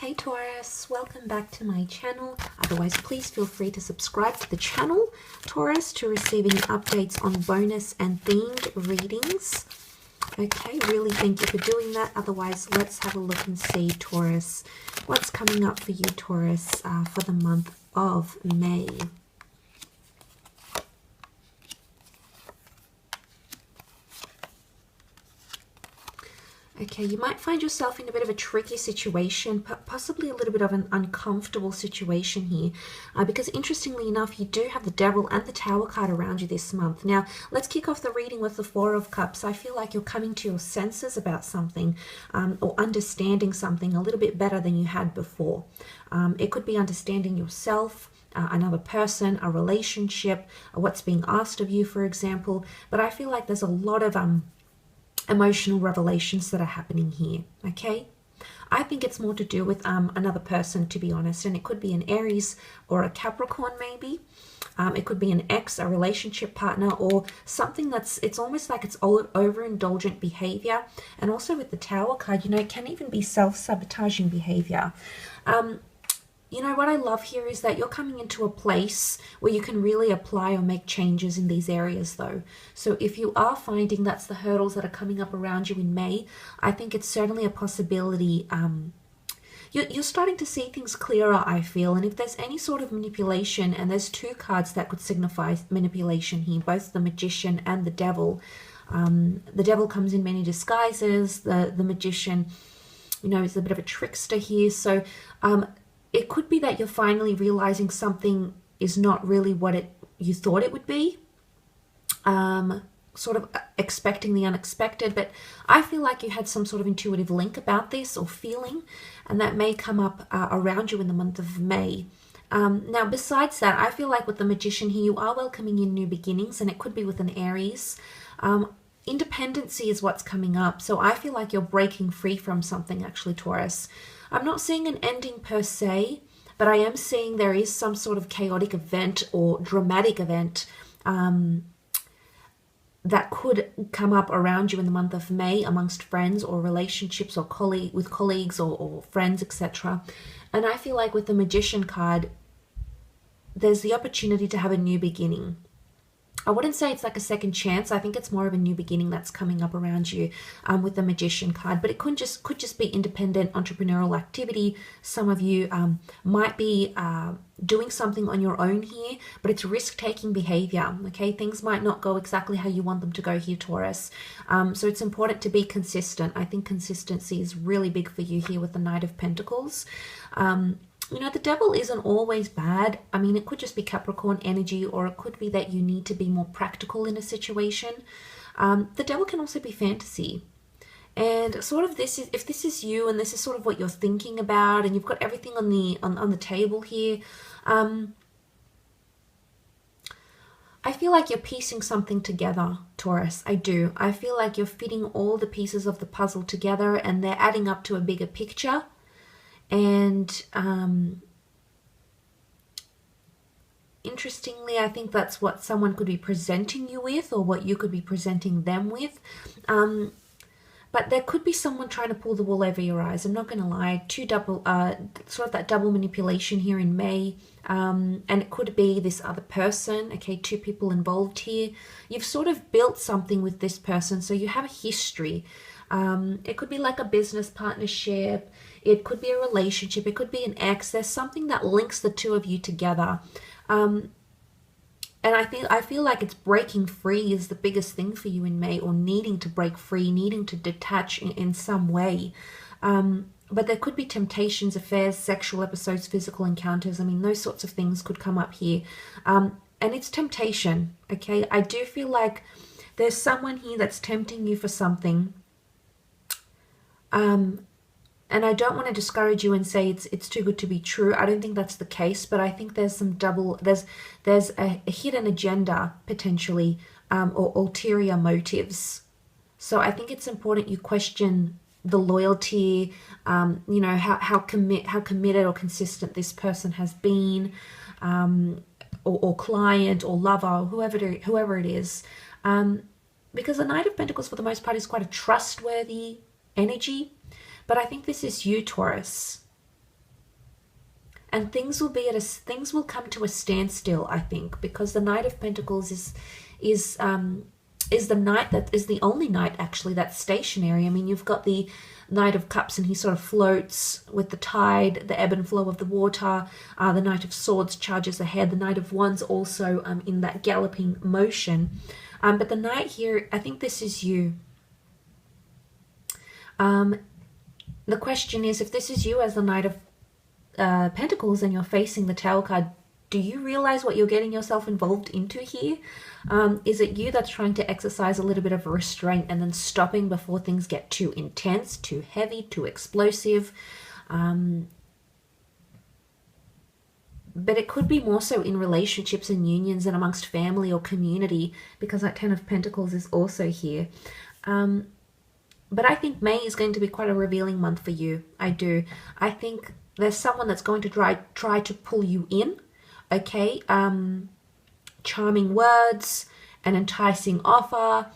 Hey Taurus, welcome back to my channel. Otherwise, please feel free to subscribe to the channel, Taurus, to receive any updates on bonus and themed readings. Okay, really thank you for doing that. Otherwise, let's have a look and see, Taurus, what's coming up for you, Taurus, for the month of May. Okay, you might find yourself in a bit of a tricky situation, possibly a little bit of an uncomfortable situation here, because interestingly enough, you do have the Devil and the Tower card around you this month. Now, let's kick off the reading with the Four of Cups. I feel like you're coming to your senses about something or understanding something a little bit better than you had before. It could be understanding yourself, another person, a relationship, what's being asked of you, for example. But I feel like there's a lot of emotional revelations that are happening here. Okay, I think it's more to do with another person, to be honest, and it could be an Aries or a Capricorn maybe. It could be an ex, a relationship partner, or something it's almost like it's overindulgent behavior. And also with the Tower card, it can even be self-sabotaging behavior. What I love here is that you're coming into a place where you can really apply or make changes in these areas, though. So if you are finding that's the hurdles that are coming up around you in May, I think it's certainly a possibility. You're starting to see things clearer, I feel. And if there's any sort of manipulation, and there's two cards that could signify manipulation here, both the Magician and the Devil. The Devil comes in many disguises. The Magician, is a bit of a trickster here. So it could be that you're finally realizing something is not really what you thought it would be. Sort of expecting the unexpected. But I feel like you had some sort of intuitive link about this or feeling, and that may come up around you in the month of May. Now, besides that, I feel like with the Magician here, you are welcoming in new beginnings, and it could be with an Aries. Independency is what's coming up. So I feel like you're breaking free from something, actually, Taurus. I'm not seeing an ending per se, but I am seeing there is some sort of chaotic event or dramatic event that could come up around you in the month of May amongst friends or relationships or with colleagues or friends, etc. And I feel like with the Magician card, there's the opportunity to have a new beginning. I wouldn't say it's like a second chance. I think it's more of a new beginning that's coming up around you with the Magician card. But it could just be independent entrepreneurial activity. Some of you might be doing something on your own here, but it's risk-taking behavior. Okay, things might not go exactly how you want them to go here, Taurus. So it's important to be consistent. I think consistency is really big for you here with the Knight of Pentacles. The Devil isn't always bad. I mean, it could just be Capricorn energy, or it could be that you need to be more practical in a situation. The Devil can also be fantasy. And sort of if this is you and this is sort of what you're thinking about, and you've got everything on the table here, I feel like you're piecing something together, Taurus. I do. I feel like you're fitting all the pieces of the puzzle together, and they're adding up to a bigger picture. And interestingly, I think that's what someone could be presenting you with, or what you could be presenting them with. But there could be someone trying to pull the wool over your eyes. I'm not going to lie. Sort of that double manipulation here in May. And it could be this other person. Okay, two people involved here. You've sort of built something with this person, so you have a history. It could be like a business partnership. It could be a relationship. It could be an ex. There's something that links the two of you together. And I feel like it's breaking free is the biggest thing for you in May, or needing to break free, needing to detach in some way. But there could be temptations, affairs, sexual episodes, physical encounters. I mean, those sorts of things could come up here. And it's temptation, okay? I do feel like there's someone here that's tempting you for something. And I don't want to discourage you and say it's too good to be true. I don't think that's the case, but I think there's there's a hidden agenda potentially, or ulterior motives. So I think it's important you question the loyalty, how committed or consistent this person has been, or client or lover, or whoever it is, because the Knight of Pentacles for the most part is quite a trustworthy energy. But I think this is you, Taurus. and things will come to a standstill, I think, because the Knight of Pentacles is the knight that is the only knight actually that's stationary. I mean, you've got the Knight of Cups, and he sort of floats with the tide, the ebb and flow of the water. The Knight of Swords charges ahead. The Knight of Wands also in that galloping motion. But the Knight here, I think this is you. The question is, if this is you as the Knight of Pentacles and you're facing the Tower card, do you realize what you're getting yourself involved into here? Is it you that's trying to exercise a little bit of restraint and then stopping before things get too intense, too heavy, too explosive? But it could be more so in relationships and unions and amongst family or community, because that Ten of Pentacles is also here. But I think May is going to be quite a revealing month for you. I do. I think there's someone that's going to try to pull you in. Okay, charming words, an enticing offer,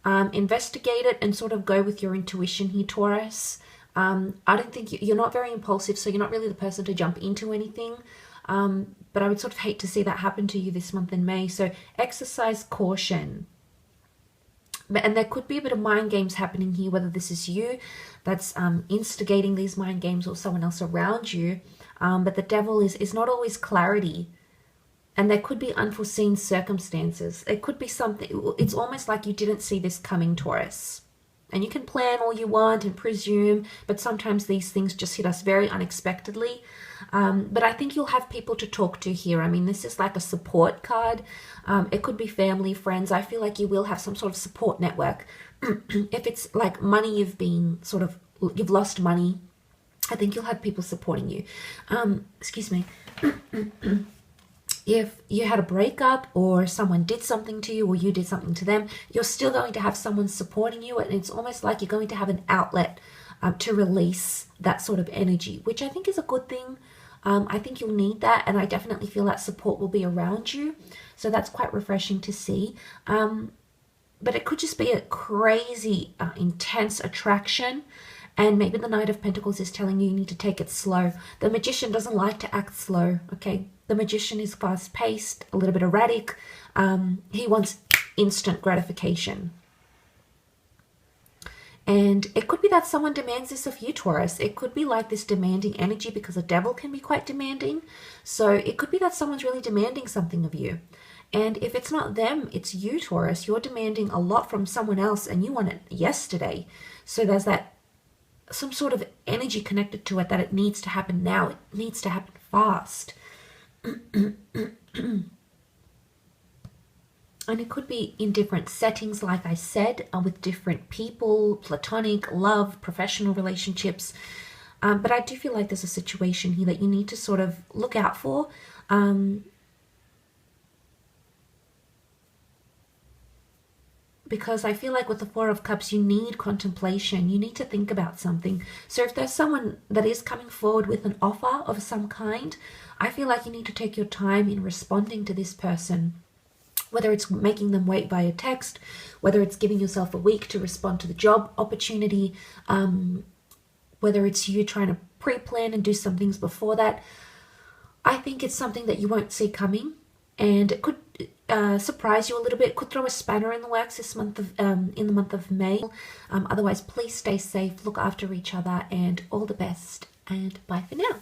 investigate it and sort of go with your intuition here, Taurus. I don't think you're not very impulsive, so you're not really the person to jump into anything. But I would sort of hate to see that happen to you this month in May. So exercise caution. And there could be a bit of mind games happening here, whether this is you that's instigating these mind games or someone else around you. But the Devil is not always clarity. And there could be unforeseen circumstances. It could be something, it's almost like you didn't see this coming, Taurus. And you can plan all you want and presume, but sometimes these things just hit us very unexpectedly. But I think you'll have people to talk to here. I mean, this is like a support card. It could be family, friends. I feel like you will have some sort of support network. If it's like money, you've lost money, I think you'll have people supporting you. Excuse me. If you had a breakup or someone did something to you or you did something to them, you're still going to have someone supporting you, and it's almost like you're going to have an outlet to release that sort of energy, which I think is a good thing. I think you'll need that, and I definitely feel that support will be around you. So that's quite refreshing to see. But it could just be a crazy, intense attraction. And maybe the Knight of Pentacles is telling you need to take it slow. The Magician doesn't like to act slow, okay? The Magician is fast-paced, a little bit erratic. He wants instant gratification. And it could be that someone demands this of you, Taurus. It could be like this demanding energy, because the Devil can be quite demanding. So it could be that someone's really demanding something of you. And if it's not them, it's you, Taurus. You're demanding a lot from someone else and you want it yesterday. So there's that some sort of energy connected to it that it needs to happen now. It needs to happen fast. And it could be in different settings, like I said, with different people, platonic, love, professional relationships. But I do feel like there's a situation here that you need to sort of look out for. Because I feel like with the Four of Cups, you need contemplation. You need to think about something. So if there's someone that is coming forward with an offer of some kind, I feel like you need to take your time in responding to this person. Whether it's making them wait via text, whether it's giving yourself a week to respond to the job opportunity, whether it's you trying to pre-plan and do some things before that. I think it's something that you won't see coming, and it could surprise you a little bit. Could throw a spanner in the works this month of in the month of May. Otherwise, please stay safe, look after each other, and all the best, and bye for now.